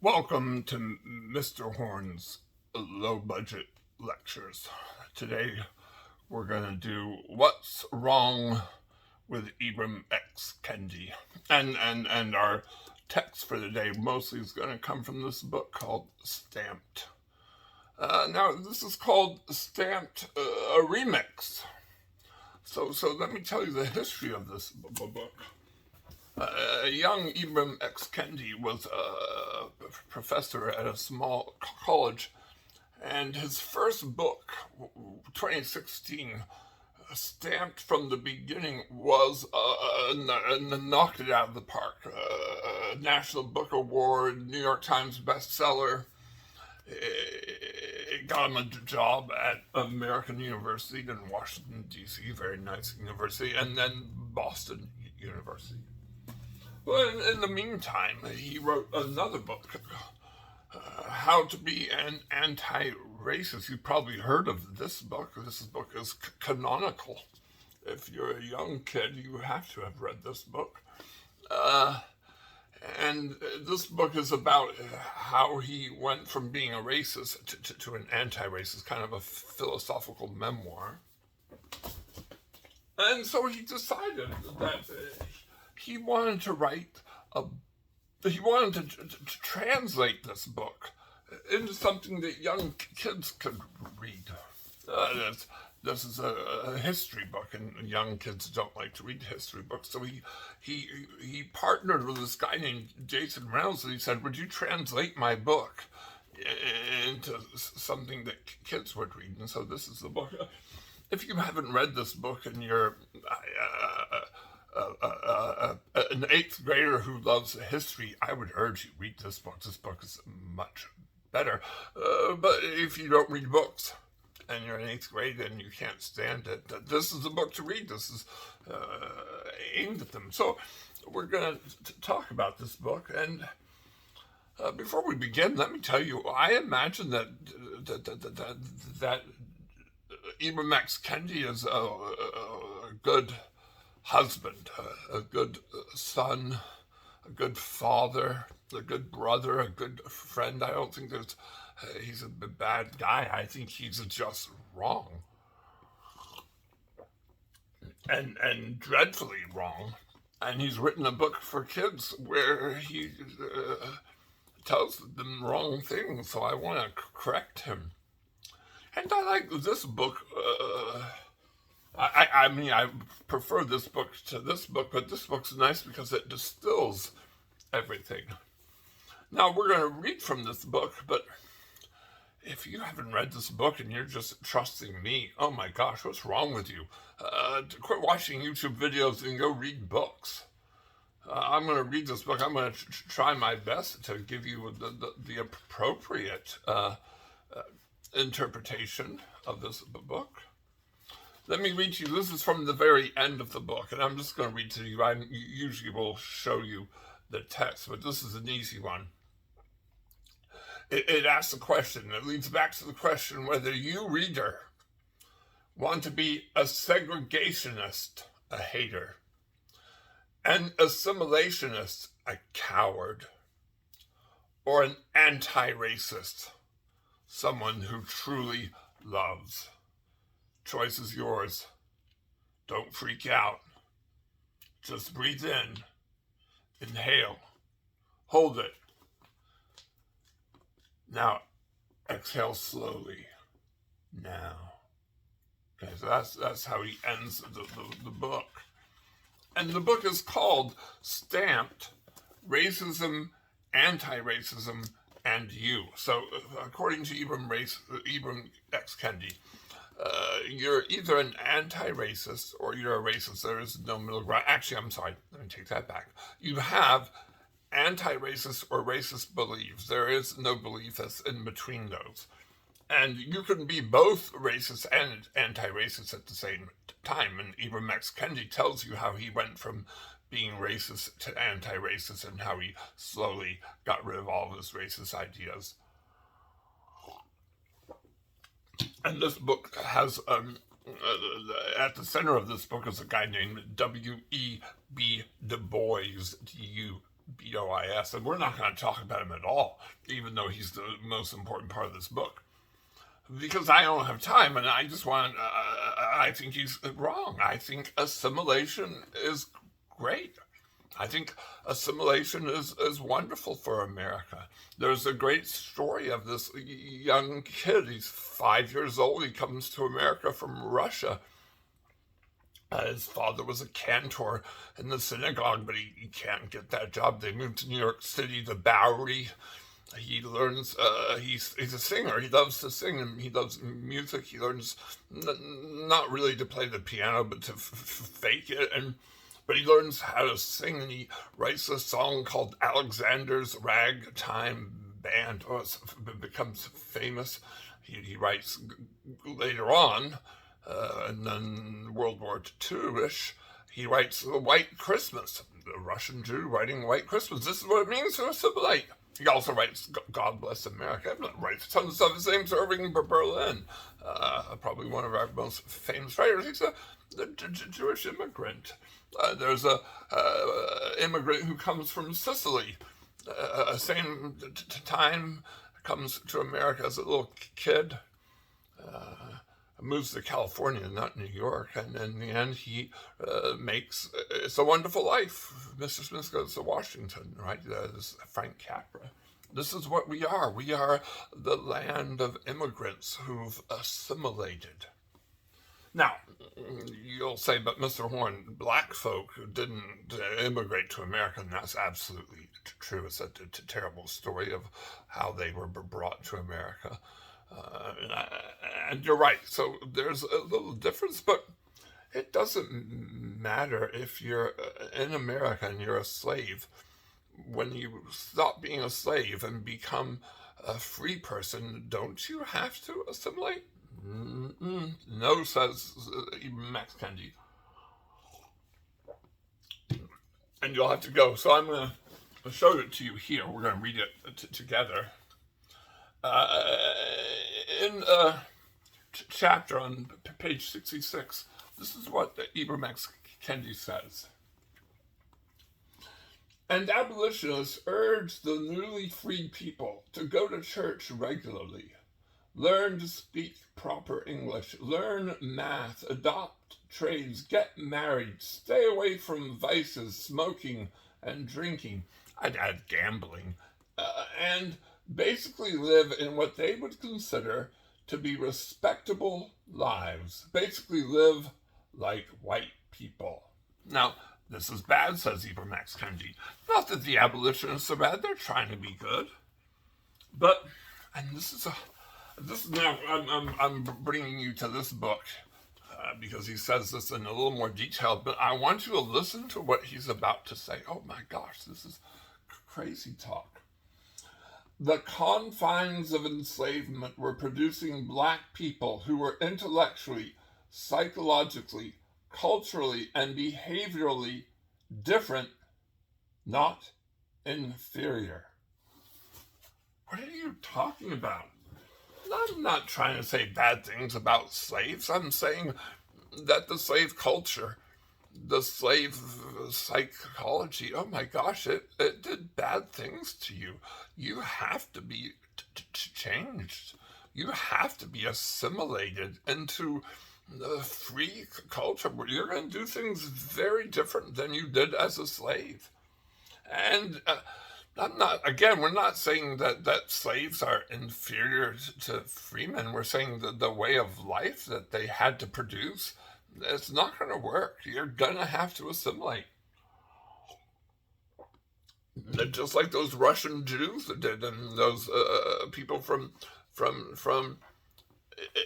Welcome to Mr. Horn's low budget lectures. Today we're going to do What's Wrong with Ibram X. Kendi. And our text for the day mostly is going to come from this book called Stamped. Now this is called Stamped, a remix. So let me tell you the history of this book. Young Ibram X. Kendi was a professor at a small college, and his first book, 2016, Stamped from the Beginning, was knocked it out of the park. National Book Award, New York Times bestseller. It got him a job at American University in Washington, D.C., very nice university, and then Boston University. Well, in the meantime, he wrote another book, How to Be an Anti-Racist. You've probably heard of this book. This book is canonical. If you're a young kid, you have to have read this book. And this book is about how he went from being a racist to an anti-racist, kind of a philosophical memoir. And so he decided that he wanted to translate this book into something that young kids could read. This is a history book, and young kids don't like to read history books. So he partnered with this guy named Jason Reynolds, and he said, "Would you translate my book into something that kids would read?" And so this is the book. If you haven't read this book and you're an eighth grader who loves history, I would urge you read this book. This book is much better. But if you don't read books and you're in eighth grade and you can't stand it, this is the book to read. This is aimed at them. So we're going to talk about this book. And before we begin, let me tell you, I imagine that Ibram X. Kendi is a good husband, a good son, a good father, a good brother, a good friend. I don't think he's a bad guy. I think he's just wrong. And dreadfully wrong. And he's written a book for kids where he tells them wrong things, so I want to correct him. And I like this book. I mean, I prefer this book to this book, but this book's nice because it distills everything. Now, we're going to read from this book, but if you haven't read this book and you're just trusting me, oh my gosh, what's wrong with you? Quit watching YouTube videos and go read books. I'm going to read this book. I'm going to try my best to give you the appropriate interpretation of this book. Let me read to you. This is from the very end of the book, and I'm just going to read to you. I usually will show you the text, but this is an easy one. It asks a question. It leads back to the question whether you, reader, want to be a segregationist, a hater, an assimilationist, a coward, or an anti-racist, someone who truly loves. Choice is yours. Don't freak out. Just breathe in. Inhale. Hold it. Now, exhale slowly. Now. Okay, so that's how he ends the book. And the book is called Stamped, Racism, Anti-Racism, and You. So, according to Ibram X. Kendi, you're either an anti-racist or you're a racist. There is no middle ground. Actually, I'm sorry. Let me take that back. You have anti-racist or racist beliefs. There is no belief that's in between those. And you can be both racist and anti-racist at the same time. And Ibram X. Kendi tells you how he went from being racist to anti-racist and how he slowly got rid of all of his racist ideas. And this book has, at the center of this book is a guy named W.E.B. Du Bois, B-O-I-S, and we're not going to talk about him at all, even though he's the most important part of this book. Because I don't have time, and I just want, I think he's wrong. I think assimilation is great. I think assimilation is wonderful for America. There's a great story of this young kid. He's 5 years old. He comes to America from Russia. His father was a cantor in the synagogue, but he can't get that job. They moved to New York City, the Bowery. He learns, he's a singer. He loves to sing, and he loves music. He learns not really to play the piano, but to fake it. But he learns how to sing, and he writes a song called Alexander's Ragtime Band. Oh, it becomes famous. He writes later on, and then World War II-ish, he writes The White Christmas, the Russian Jew writing White Christmas. This is what it means to assimilate. He also writes God Bless America. He writes tons of stuff. His name's Irving Berlin, probably one of our most famous writers. He's a Jewish immigrant. There's a immigrant who comes from Sicily. Same time, comes to America as a little kid. Moves to California, not New York, and in the end he makes It's a Wonderful Life. Mr. Smith goes to Washington, right? This is Frank Capra. This is what we are. We are the land of immigrants who've assimilated. Now, you'll say, but Mr. Horn, black folk didn't immigrate to America, and that's absolutely true. It's a terrible story of how they were brought to America. And you're right, so there's a little difference, but it doesn't matter if you're in America and you're a slave. When you stop being a slave and become a free person, don't you have to assimilate? No, says Ibram X. Kendi. And you'll have to go. So I'm going to show it to you here. We're going to read it together. In a chapter on page 66, this is what Ibram X. Kendi says. And abolitionists urge the newly freed people to go to church regularly, learn to speak proper English, learn math, adopt trades, get married, stay away from vices, smoking and drinking, I'd add gambling, and basically live in what they would consider to be respectable lives. Basically live like white people. Now, this is bad, says Ibram X. Kendi. Not that the abolitionists are bad, they're trying to be good. But, and this is now, I'm bringing you to this book because he says this in a little more detail, but I want you to listen to what he's about to say. Oh my gosh, this is crazy talk. The confines of enslavement were producing black people who were intellectually, psychologically, culturally, and behaviorally different, not inferior. What are you talking about? I'm not trying to say bad things about slaves. I'm saying that the slave culture, the slave psychology, oh my gosh, it did bad things to you. You have to be changed. You have to be assimilated into the free culture where you're going to do things very different than you did as a slave. And we're not saying that slaves are inferior to freemen. We're saying that the way of life that they had to produce, it's not going to work. You're going to have to assimilate. Just like those Russian Jews did, and those people from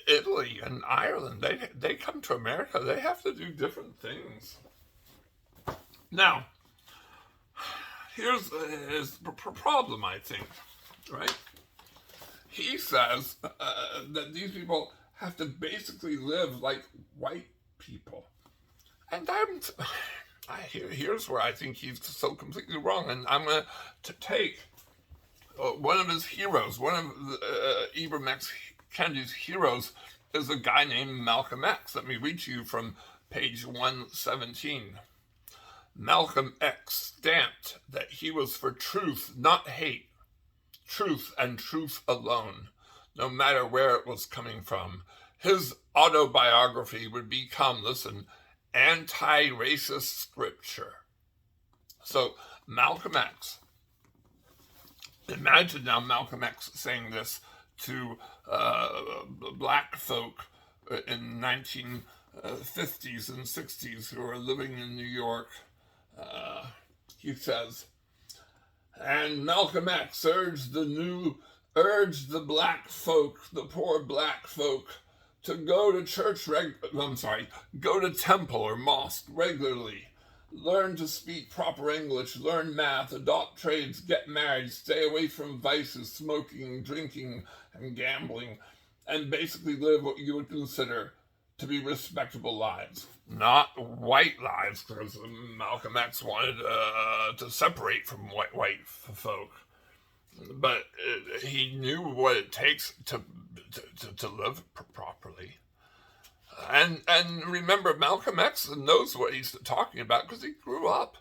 Italy and Ireland, they come to America. They have to do different things. Now, here's his problem, I think, right? He says that these people have to basically live like white people. And here's where I think he's so completely wrong. And I'm going to take one of his heroes, one of Ibram X. Kendi's heroes is a guy named Malcolm X. Let me read to you from page 117. Malcolm X stamped that he was for truth, not hate, truth and truth alone, no matter where it was coming from. His autobiography would become, listen, anti-racist scripture. So Malcolm X, imagine now Malcolm X saying this to black folk in 1950s and 60s who are living in New York. He says, and Malcolm X urged the black folk, the poor black folk, to go to go to temple or mosque regularly, learn to speak proper English, learn math, adopt trades, get married, stay away from vices, smoking, drinking, and gambling, and basically live what you would consider to be respectable lives. Not white lives, because Malcolm X wanted to separate from white folk. But he knew what it takes to live properly. And remember, Malcolm X knows what he's talking about because he grew up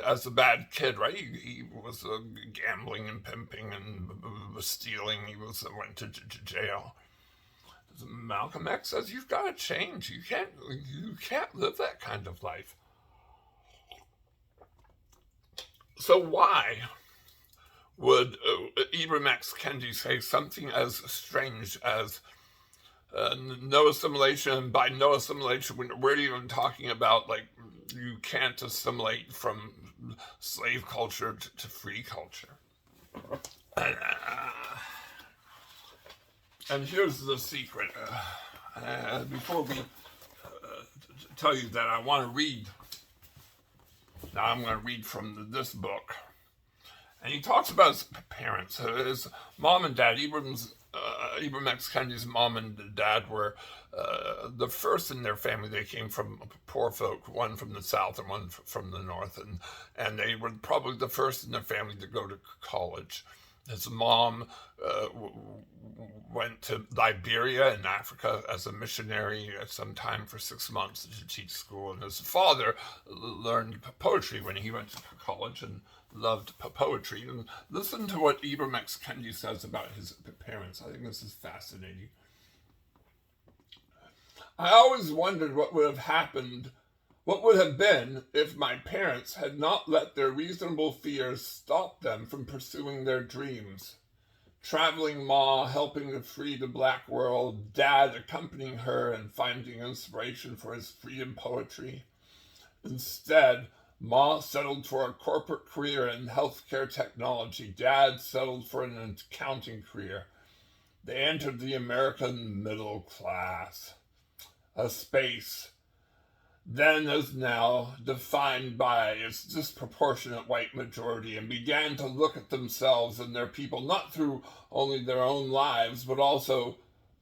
as a bad kid, right? He was gambling and pimping and was stealing. He went to jail. Malcolm X says you've got to change. You can't live that kind of life. So why would Ibram X. Kendi say something as strange as no assimilation? By no assimilation, we're even talking about, like, you can't assimilate from slave culture to free culture. And here's the secret. Before we tell you that, I want to read. Now I'm going to read from this book. And he talks about his parents. His mom and dad, Ibram X. Kendi's mom and dad were the first in their family. They came from poor folk, one from the south and one from the north. And they were probably the first in their family to go to college. His mom went to Liberia in Africa as a missionary sometime for 6 months to teach school. And his father learned poetry when he went to college and loved poetry. And listen to what Ibram X. Kendi says about his parents. I think this is fascinating. I always wondered what would have been if my parents had not let their reasonable fears stop them from pursuing their dreams. Traveling Ma, helping to free the black world, Dad accompanying her and finding inspiration for his freedom poetry. Instead, Ma settled for a corporate career in healthcare technology. Dad settled for an accounting career. They entered the American middle class, a space then as now defined by its disproportionate white majority, and began to look at themselves and their people not through only their own lives, but also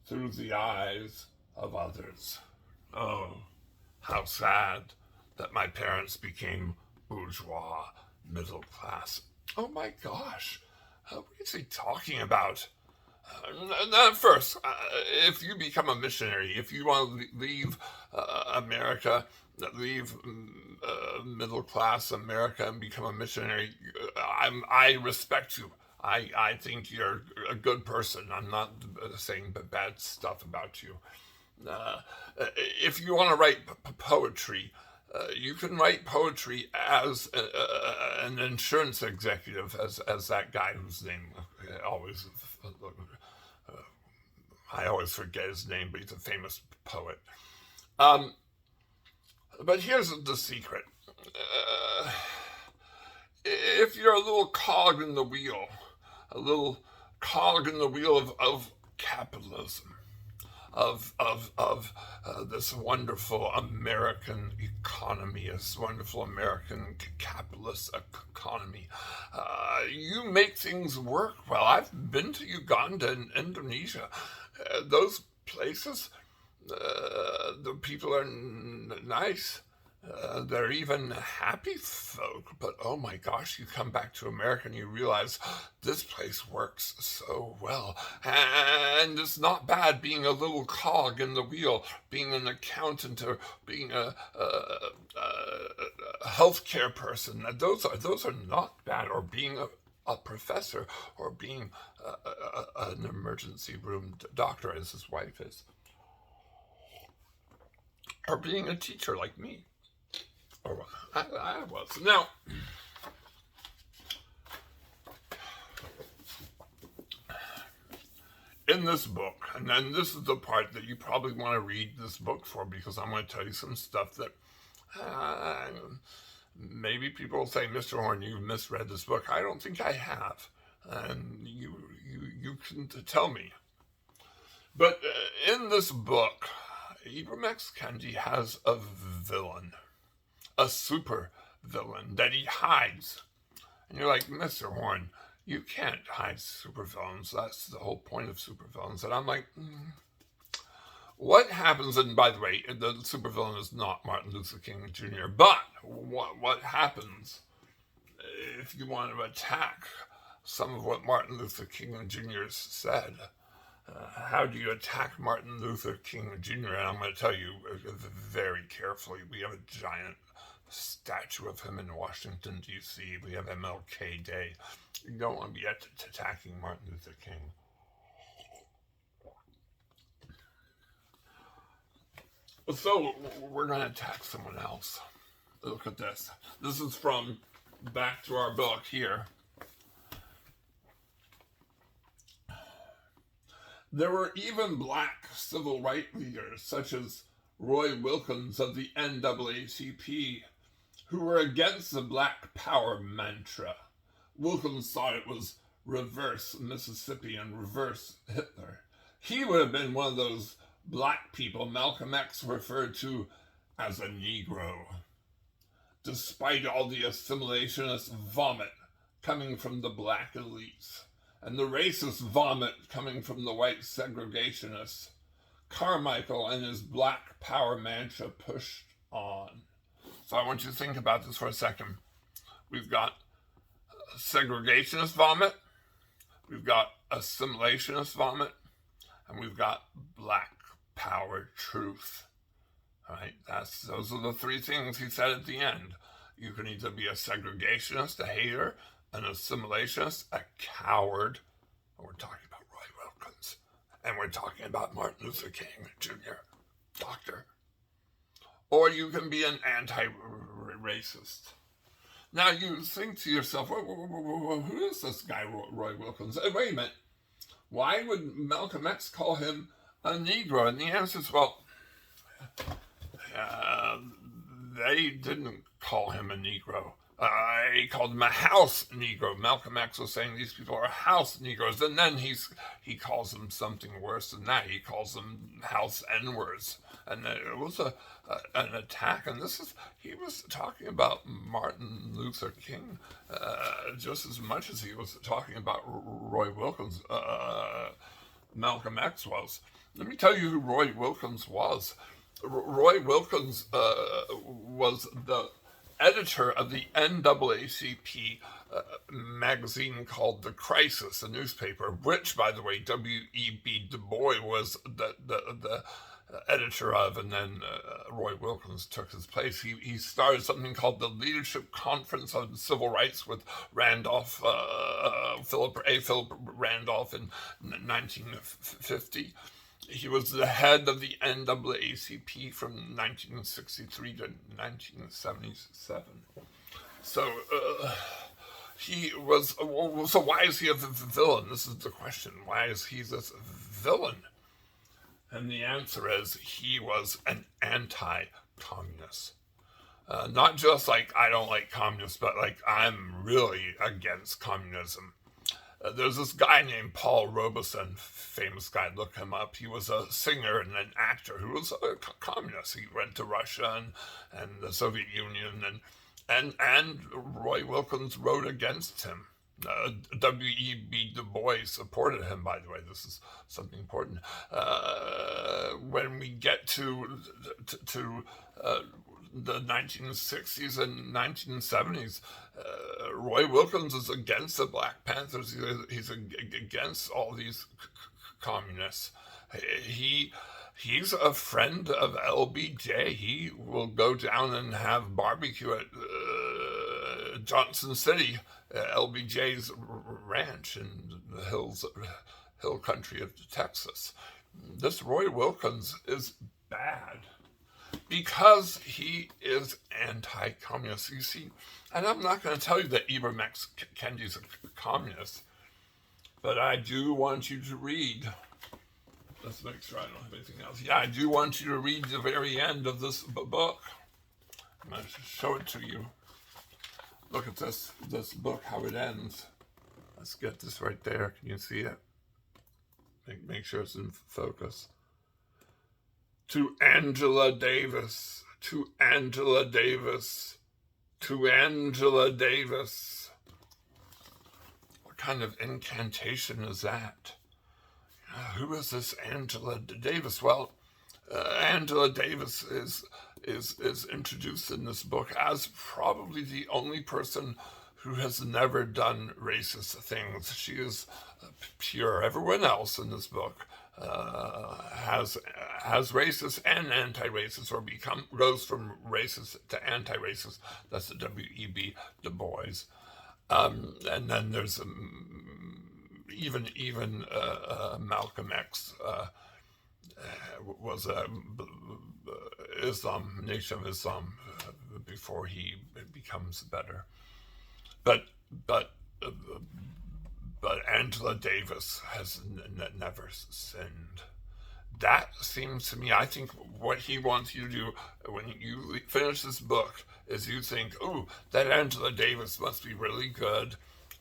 through the eyes of others. Oh, how sad that my parents became bourgeois, middle class. Oh my gosh, what is he talking about? First, if you become a missionary, if you want to leave America, leave middle class America and become a missionary, I respect you. I think you're a good person. I'm not saying bad stuff about you. If you want to write poetry, you can write poetry as an insurance executive, as that guy whose name I always forget his name, but he's a famous poet. But here's the secret. If you're a little cog in the wheel, of capitalism, of this wonderful American economy, this wonderful American capitalist economy, you make things work well. I've been to Uganda and Indonesia. Those places, the people are nice. They're even happy folk, but oh my gosh, you come back to America and you realize this place works so well. And it's not bad being a little cog in the wheel, being an accountant or being a healthcare person. Those are not bad, or being a professor, or being an emergency room doctor, as his wife is, or being a teacher like me. Or I was. Now, in this book, and then this is the part that you probably want to read this book for, because I'm going to tell you some stuff that maybe people will say, Mr. Horn, you've misread this book. I don't think I have. And you can tell me. But in this book, Ibram X. Kendi has a villain, a super villain that he hides. And you're like, Mr. Horn, you can't hide supervillains. That's the whole point of supervillains. And I'm like, what happens? And by the way, the supervillain is not Martin Luther King Jr. But what happens if you want to attack some of what Martin Luther King Jr. said? How do you attack Martin Luther King Jr.? And I'm going to tell you very carefully. We have a giant statue of him in Washington, D.C. We have MLK Day. You don't want to be attacking Martin Luther King. So we're going to attack someone else. Look at this. This is from back to our book here. There were even black civil rights leaders, such as Roy Wilkins of the NAACP, who were against the Black Power mantra. Wilkins thought it was reverse Mississippi and reverse Hitler. He would have been one of those black people Malcolm X referred to as a Negro. Despite all the assimilationist vomit coming from the black elites, and the racist vomit coming from the white segregationists, Carmichael and his Black Power mantra pushed on. So I want you to think about this for a second. We've got segregationist vomit, we've got assimilationist vomit, and we've got Black Power truth. All right, those are the three things he said at the end. You can either be a segregationist, a hater, an assimilationist, a coward. And we're talking about Roy Wilkins. And we're talking about Martin Luther King Jr., doctor. Or you can be an anti-racist. Now you think to yourself, who is this guy, Roy Wilkins? Wait a minute. Why would Malcolm X call him a Negro? And the answer is, well, they didn't call him a Negro. He called him a house Negro. Malcolm X was saying these people are house Negroes, and then he calls them something worse than that. He calls them house N-words, and it was an attack. And he was talking about Martin Luther King just as much as he was talking about Roy Wilkins. Malcolm X was. Let me tell you who Roy Wilkins was. Roy Wilkins was the editor of the NAACP magazine called The Crisis, a newspaper, which, by the way, W.E.B. Du Bois was the editor of, and then Roy Wilkins took his place. He started something called the Leadership Conference on Civil Rights with Philip Randolph in 1950. He was the head of the NAACP from 1963 to 1977. So he was. So why is he a villain? This is the question. Why is he this villain? And the answer is he was an anti-communist. Not just like I don't like communists, but like I'm really against communism. There's this guy named Paul Robeson, famous guy, look him up. He was a singer and an actor who was a communist. He went to Russia and the Soviet Union, and Roy Wilkins wrote against him. W.E.B. Du Bois supported him, by the way. This is something important. When we get to the 1960s and 1970s. Roy Wilkins is against the Black Panthers. He's against all these communists. He's a friend of LBJ. He will go down and have barbecue at Johnson City, LBJ's ranch in the hill country of Texas. This Roy Wilkins is bad because he is anti-communist. You see, and I'm not going to tell you that Ibram X. Kendi's a communist, but I do want you to read. Let's make sure I don't have anything else. Yeah, I do want you to read the very end of this book. I'm going to show it to you. Look at this book, how it ends. Let's get this right there. Can you see it? Make sure it's in focus. To Angela Davis, to Angela Davis, to Angela Davis. What kind of incantation is that? Who is this Angela Davis? Well, Angela Davis is introduced in this book as probably the only person who has never done racist things. She is pure. Everyone else in this book has racist and anti-racist, or goes from racist to anti-racist. That's the W.E.B. Du Bois. And then there's even Malcolm X was a Nation of Islam before he becomes better. But Angela Davis has never sinned. That seems to me, I think what he wants you to do when you finish this book is you think, ooh, that Angela Davis must be really good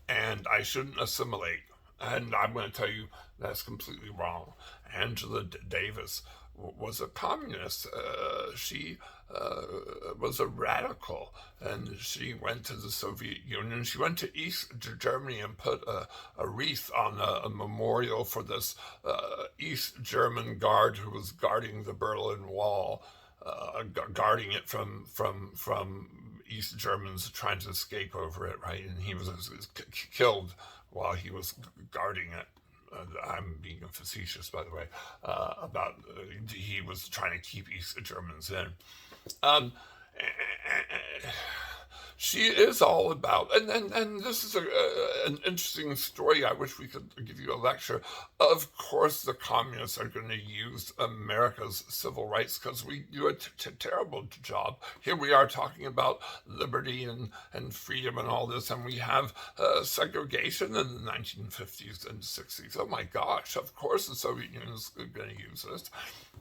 and I shouldn't assimilate. And I'm going to tell you that's completely wrong. Angela Davis was a communist. She was a radical, and she went to the Soviet Union. She went to East Germany and put a wreath on a memorial for this East German guard who was guarding the Berlin Wall, guarding it from East Germans trying to escape over it, right? And he was killed while he was guarding it. I'm being facetious, by the way, about he was trying to keep East Germans in. She is all about, and this is an interesting story. I wish we could give you a lecture. Of course, the communists are going to use America's civil rights because we do a terrible job. Here we are talking about liberty and freedom and all this, and we have segregation in the 1950s and 60s. Oh my gosh, of course the Soviet Union is going to use this.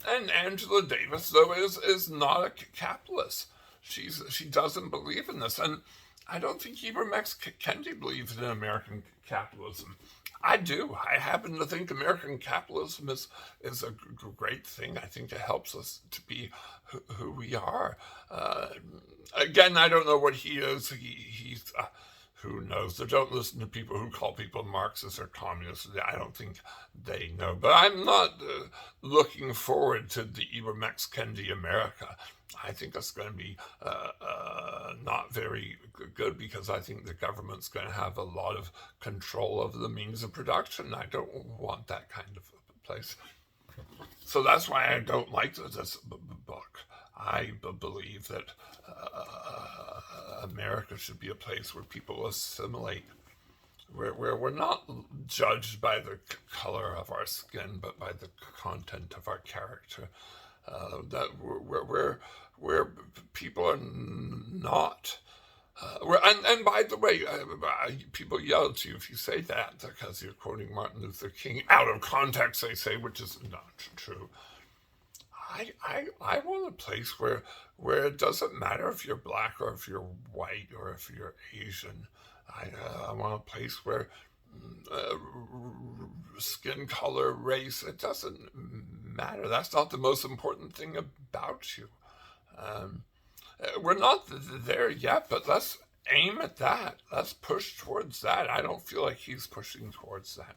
And Angela Davis, though, is not a capitalist. She doesn't believe in this, and I don't think Ibram X. Kendi believes in American capitalism. I do. I happen to think American capitalism is a great thing. I think it helps us to be who we are. Again, I don't know what he is. He's who knows? So don't listen to people who call people Marxists or communists. I don't think they know. But I'm not looking forward to the Ibram X. Kendi America. I think that's going to be not very good because I think the government's going to have a lot of control over the means of production. I don't want that kind of place. So that's why I don't like this book. I believe that America should be a place where people assimilate, where we're not judged by the color of our skin, but by the content of our character. That where people are not. And by the way, people yell at you if you say that because you're quoting Martin Luther King out of context. They say, which is not true. I want a place where it doesn't matter if you're black or if you're white or if you're Asian. I want a place where skin color, race, it doesn't matter. That's not the most important thing about you. We're not there yet, but let's aim at that. Let's push towards that. I don't feel like he's pushing towards that.